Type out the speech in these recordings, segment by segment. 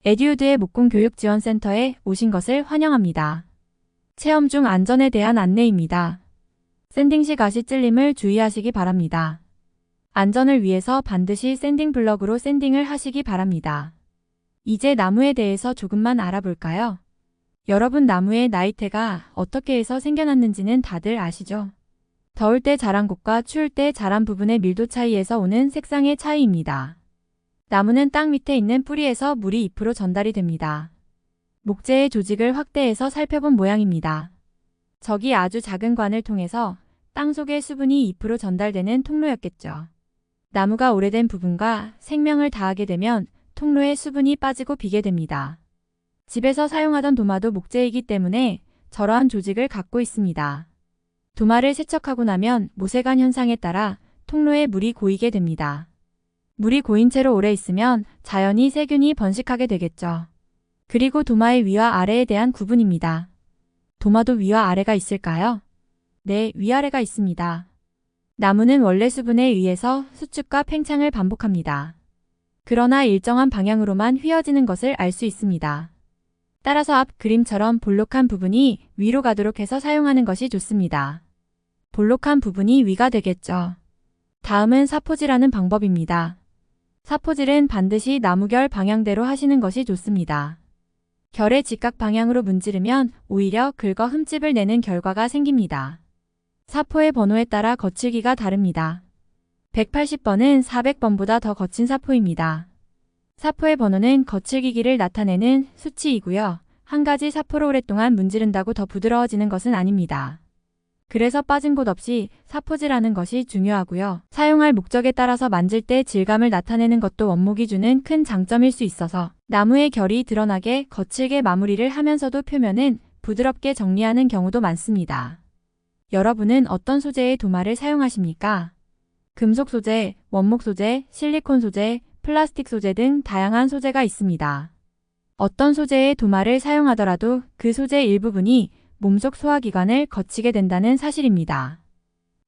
에듀우드의 목공교육지원센터에 오신 것을 환영합니다. 체험 중 안전에 대한 안내입니다. 샌딩 시 가시 찔림을 주의하시기 바랍니다. 안전을 위해서 반드시 샌딩 블럭으로 샌딩을 하시기 바랍니다. 이제 나무에 대해서 조금만 알아볼까요? 여러분, 나무의 나이테가 어떻게 해서 생겨났는지는 다들 아시죠? 더울 때 자란 곳과 추울 때 자란 부분의 밀도 차이에서 오는 색상의 차이입니다. 나무는 땅 밑에 있는 뿌리에서 물이 잎으로 전달이 됩니다. 목재의 조직을 확대해서 살펴본 모양입니다. 저기 아주 작은 관을 통해서 땅 속의 수분이 잎으로 전달되는 통로였겠죠. 나무가 오래된 부분과 생명을 다하게 되면 통로에 수분이 빠지고 비게 됩니다. 집에서 사용하던 도마도 목재이기 때문에 저러한 조직을 갖고 있습니다. 도마를 세척하고 나면 모세관 현상에 따라 통로에 물이 고이게 됩니다. 물이 고인 채로 오래 있으면 자연히 세균이 번식하게 되겠죠. 그리고 도마의 위와 아래에 대한 구분입니다. 도마도 위와 아래가 있을까요? 네, 위아래가 있습니다. 나무는 원래 수분에 의해서 수축과 팽창을 반복합니다. 그러나 일정한 방향으로만 휘어지는 것을 알 수 있습니다. 따라서 앞 그림처럼 볼록한 부분이 위로 가도록 해서 사용하는 것이 좋습니다. 볼록한 부분이 위가 되겠죠. 다음은 사포질하는 방법입니다. 사포질은 반드시 나무결 방향대로 하시는 것이 좋습니다. 결의 직각 방향으로 문지르면 오히려 긁어 흠집을 내는 결과가 생깁니다. 사포의 번호에 따라 거칠기가 다릅니다. 180번은 400번보다 더 거친 사포입니다. 사포의 번호는 거칠기기를 나타내는 수치이고요. 한 가지 사포로 오랫동안 문지른다고 더 부드러워지는 것은 아닙니다. 그래서 빠진 곳 없이 사포질하는 것이 중요하고요. 사용할 목적에 따라서 만질 때 질감을 나타내는 것도 원목이 주는 큰 장점일 수 있어서 나무의 결이 드러나게 거칠게 마무리를 하면서도 표면은 부드럽게 정리하는 경우도 많습니다. 여러분은 어떤 소재의 도마를 사용하십니까? 금속 소재, 원목 소재, 실리콘 소재, 플라스틱 소재 등 다양한 소재가 있습니다. 어떤 소재의 도마를 사용하더라도 그 소재 일부분이 몸속 소화기관을 거치게 된다는 사실입니다.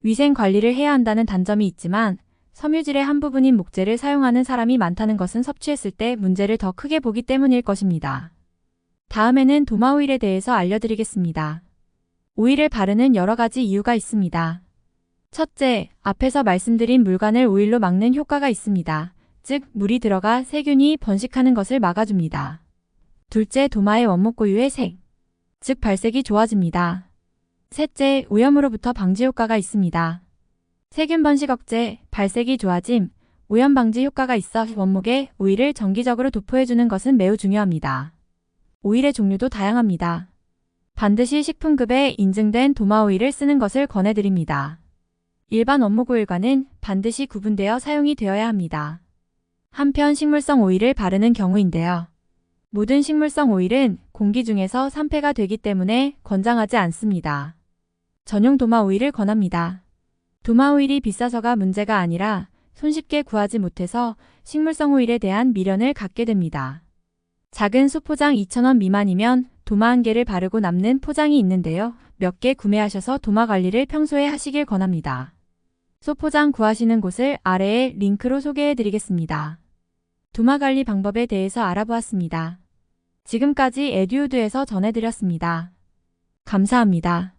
위생 관리를 해야 한다는 단점이 있지만 섬유질의 한 부분인 목재를 사용하는 사람이 많다는 것은 섭취했을 때 문제를 더 크게 보기 때문일 것입니다. 다음에는 도마 오일에 대해서 알려드리겠습니다. 오일을 바르는 여러 가지 이유가 있습니다. 첫째, 앞에서 말씀드린 물관을 오일로 막는 효과가 있습니다. 즉, 물이 들어가 세균이 번식하는 것을 막아줍니다. 둘째, 도마의 원목 고유의 색, 즉 발색이 좋아집니다. 셋째, 오염으로부터 방지 효과가 있습니다. 세균 번식 억제, 발색이 좋아짐, 오염 방지 효과가 있어 원목에 오일을 정기적으로 도포해주는 것은 매우 중요합니다. 오일의 종류도 다양합니다. 반드시 식품급에 인증된 도마 오일을 쓰는 것을 권해드립니다. 일반 원목 오일과는 반드시 구분되어 사용이 되어야 합니다. 한편 식물성 오일을 바르는 경우인데요. 모든 식물성 오일은 공기 중에서 산패가 되기 때문에 권장하지 않습니다. 전용 도마 오일을 권합니다. 도마 오일이 비싸서가 문제가 아니라 손쉽게 구하지 못해서 식물성 오일에 대한 미련을 갖게 됩니다. 작은 소포장 2,000원 미만이면 도마 한 개를 바르고 남는 포장이 있는데요. 몇 개 구매하셔서 도마 관리를 평소에 하시길 권합니다. 소포장 구하시는 곳을 아래에 링크로 소개해 드리겠습니다. 도마 관리 방법에 대해서 알아보았습니다. 지금까지 에듀우드에서 전해드렸습니다. 감사합니다.